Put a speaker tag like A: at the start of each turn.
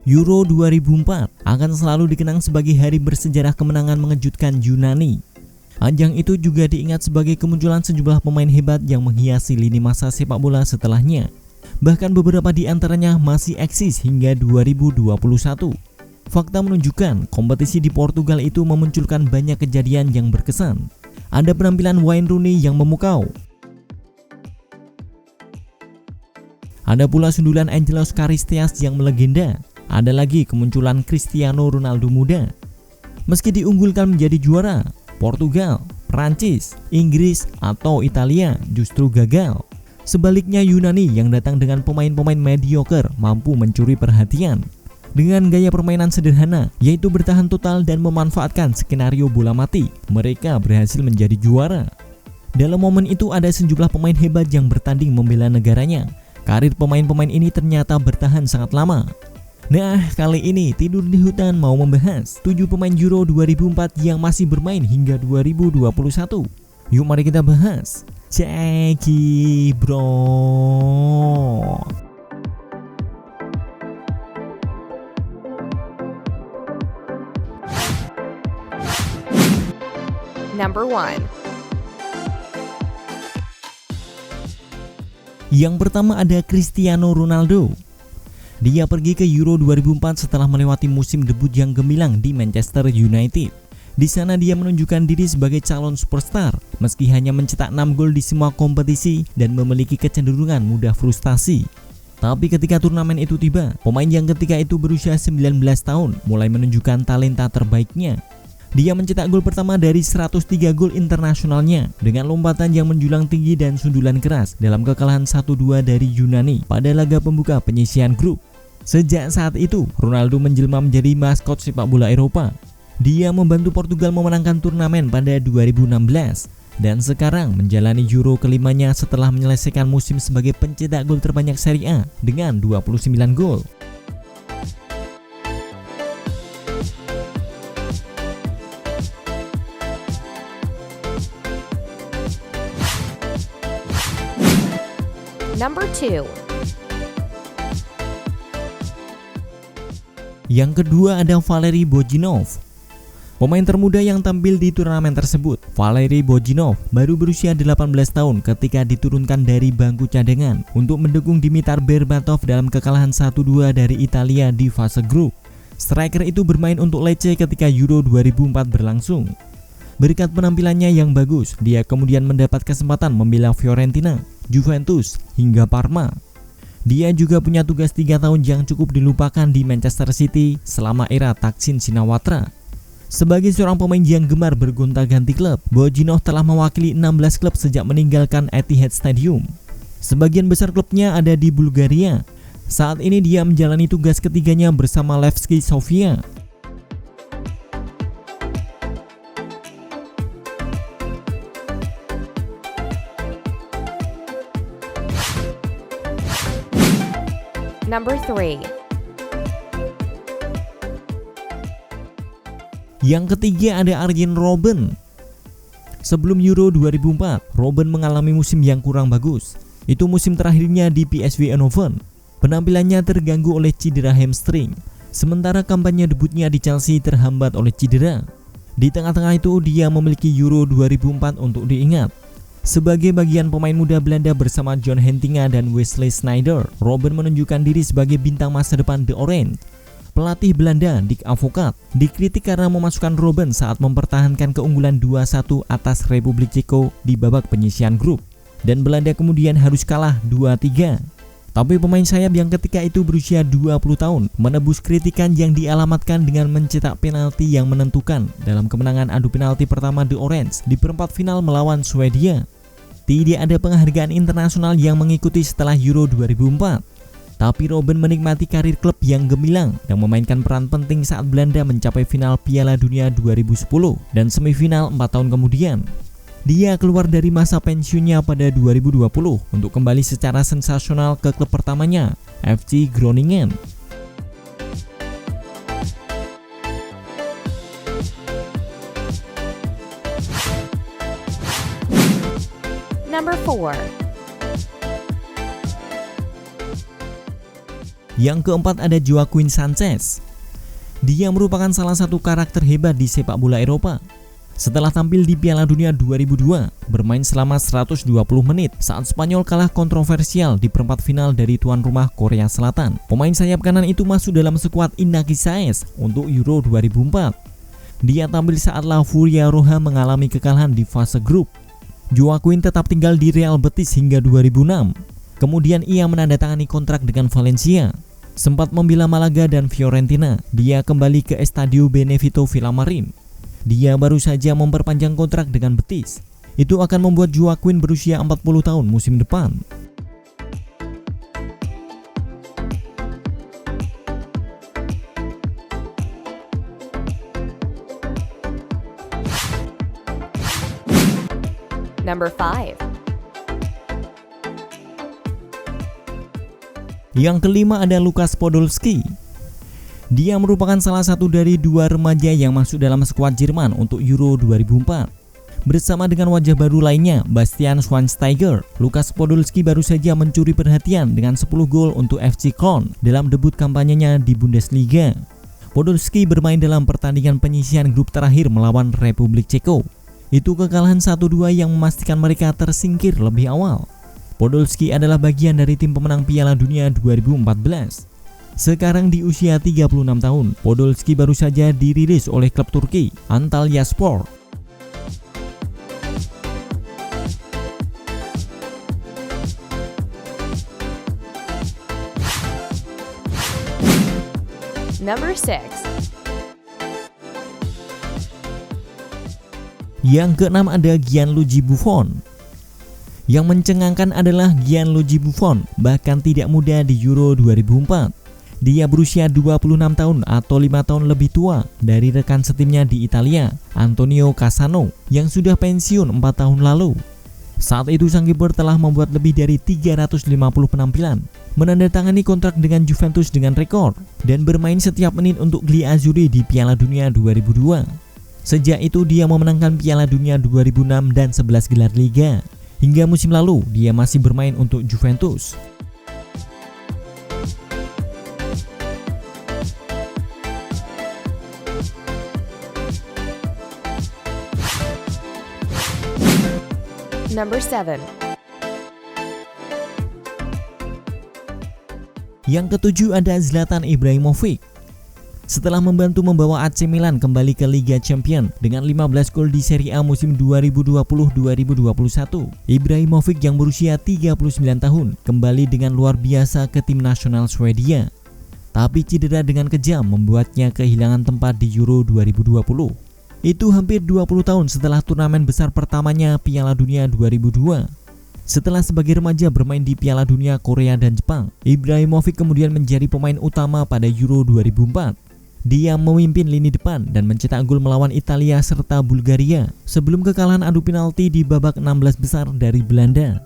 A: Euro 2004 akan selalu dikenang sebagai hari bersejarah kemenangan mengejutkan Yunani. Ajang itu juga diingat sebagai kemunculan sejumlah pemain hebat yang menghiasi lini masa sepak bola setelahnya. Bahkan beberapa di antaranya masih eksis hingga 2021. Fakta menunjukkan kompetisi di Portugal itu memunculkan banyak kejadian yang berkesan. Ada penampilan Wayne Rooney yang memukau. Ada pula sundulan Angelos Charisteas yang melegenda. Ada lagi kemunculan Cristiano Ronaldo muda. Meski diunggulkan menjadi juara, Portugal, Prancis, Inggris, atau Italia justru gagal. Sebaliknya Yunani yang datang dengan pemain-pemain mediocre mampu mencuri perhatian. Dengan gaya permainan sederhana, yaitu bertahan total dan memanfaatkan skenario bola mati, mereka berhasil menjadi juara. Dalam momen itu ada sejumlah pemain hebat yang bertanding membela negaranya. Karir pemain-pemain ini ternyata bertahan sangat lama. Nah, kali ini Tidur di Hutan mau membahas 7 pemain Euro 2004 yang masih bermain hingga 2021. Yuk mari kita bahas. Ceki bro.
B: Number 1.
A: Yang pertama ada Cristiano Ronaldo. Dia pergi ke Euro 2004 setelah melewati musim debut yang gemilang di Manchester United. Di sana dia menunjukkan diri sebagai calon superstar, meski hanya mencetak 6 gol di semua kompetisi dan memiliki kecenderungan mudah frustasi. Tapi ketika turnamen itu tiba, pemain yang ketika itu berusia 19 tahun mulai menunjukkan talenta terbaiknya. Dia mencetak gol pertama dari 103 gol internasionalnya dengan lompatan yang menjulang tinggi dan sundulan keras dalam kekalahan 1-2 dari Yunani pada laga pembuka penyisihan grup. Sejak saat itu, Ronaldo menjelma menjadi maskot sepak bola Eropa. Dia membantu Portugal memenangkan turnamen pada 2016 dan sekarang menjalani Euro kelimanya setelah menyelesaikan musim sebagai pencetak gol terbanyak Serie A dengan 29 gol.
B: Number 2.
A: Yang kedua ada Valeri Bojinov. Pemain termuda yang tampil di turnamen tersebut, Valeri Bojinov baru berusia 18 tahun ketika diturunkan dari bangku cadangan untuk mendukung Dimitar Berbatov dalam kekalahan 1-2 dari Italia di fase grup. Striker itu bermain untuk Lecce ketika Euro 2004 berlangsung. Berkat penampilannya yang bagus, dia kemudian mendapat kesempatan membela Fiorentina, Juventus, hingga Parma. Dia juga punya tugas 3 tahun yang cukup dilupakan di Manchester City selama era Thaksin Shinawatra. Sebagai seorang pemain yang gemar bergonta-ganti klub, Bojinov telah mewakili 16 klub sejak meninggalkan Etihad Stadium. Sebagian besar klubnya ada di Bulgaria. Saat ini dia menjalani tugas ketiganya bersama Levski Sofia.
B: Number 3.
A: Yang ketiga ada Arjen Robben. Sebelum Euro 2004, Robben mengalami musim yang kurang bagus. Itu musim terakhirnya di PSV Eindhoven. Penampilannya terganggu oleh cedera hamstring, sementara kampanye debutnya di Chelsea terhambat oleh cedera. Di tengah-tengah itu dia memiliki Euro 2004 untuk diingat. Sebagai bagian pemain muda Belanda bersama John Hentinga dan Wesley Sneijder, Robben menunjukkan diri sebagai bintang masa depan The Orange. Pelatih Belanda Dick Advocaat dikritik karena memasukkan Robben saat mempertahankan keunggulan 2-1 atas Republik Ceko di babak penyisihan grup, dan Belanda kemudian harus kalah 2-3. Tapi pemain sayap yang ketika itu berusia 20 tahun menebus kritikan yang dialamatkan dengan mencetak penalti yang menentukan dalam kemenangan adu penalti pertama The Orange di perempat final melawan Swedia. Tidak ada penghargaan internasional yang mengikuti setelah Euro 2004. Tapi Robben menikmati karir klub yang gemilang dan memainkan peran penting saat Belanda mencapai final Piala Dunia 2010 dan semifinal 4 tahun kemudian. Dia keluar dari masa pensiunnya pada 2020 untuk kembali secara sensasional ke klub pertamanya, FC Groningen.
B: Number 4.
A: Yang keempat ada Joaquin Sanchez. Dia merupakan salah satu karakter hebat di sepak bola Eropa. Setelah tampil di Piala Dunia 2002, bermain selama 120 menit saat Spanyol kalah kontroversial di perempat final dari tuan rumah Korea Selatan. Pemain sayap kanan itu masuk dalam skuad Inaki Saez untuk Euro 2004. Dia tampil saat La Furia Roja mengalami kekalahan di fase grup. Joaquin tetap tinggal di Real Betis hingga 2006. Kemudian ia menandatangani kontrak dengan Valencia. Sempat membela Malaga dan Fiorentina, dia kembali ke Estadio Benefito Villamarín. Dia baru saja memperpanjang kontrak dengan Betis. Itu akan membuat Joaquin berusia 40 tahun musim depan.
B: Number 5.
A: Yang kelima ada Lukas Podolski. Dia merupakan salah satu dari dua remaja yang masuk dalam skuad Jerman untuk Euro 2004. Bersama dengan wajah baru lainnya, Bastian Schweinsteiger, Lukas Podolski baru saja mencuri perhatian dengan 10 gol untuk FC Köln dalam debut kampanyenya di Bundesliga. Podolski bermain dalam pertandingan penyisihan grup terakhir melawan Republik Ceko. Itu kekalahan 1-2 yang memastikan mereka tersingkir lebih awal. Podolski adalah bagian dari tim pemenang Piala Dunia 2014. Sekarang di usia 36 tahun, Podolski baru saja dirilis oleh klub Turki, Antalyaspor.
B: Number 6.
A: Yang keenam ada Gianluigi Buffon. Yang mencengangkan adalah Gianluigi Buffon, bahkan tidak muda di Euro 2004. Dia berusia 26 tahun atau 5 tahun lebih tua dari rekan setimnya di Italia, Antonio Cassano, yang sudah pensiun 4 tahun lalu. Saat itu sang kiper telah membuat lebih dari 350 penampilan, menandatangani kontrak dengan Juventus dengan rekor, dan bermain setiap menit untuk Gli Azzurri di Piala Dunia 2002. Sejak itu dia memenangkan Piala Dunia 2006 dan 11 gelar Liga. Hingga musim lalu dia masih bermain untuk Juventus.
B: Number 7.
A: Yang ketujuh ada Zlatan Ibrahimovic. Setelah membantu membawa AC Milan kembali ke Liga Champions dengan 15 gol di Serie A musim 2020-2021, Ibrahimovic yang berusia 39 tahun kembali dengan luar biasa ke tim nasional Swedia. Tapi cedera dengan kejam membuatnya kehilangan tempat di Euro 2020. Itu hampir 20 tahun setelah turnamen besar pertamanya Piala Dunia 2002. Setelah sebagai remaja bermain di Piala Dunia Korea dan Jepang, Ibrahimovic kemudian menjadi pemain utama pada Euro 2004. Dia memimpin lini depan dan mencetak gol melawan Italia serta Bulgaria sebelum kekalahan adu penalti di babak 16 besar dari Belanda.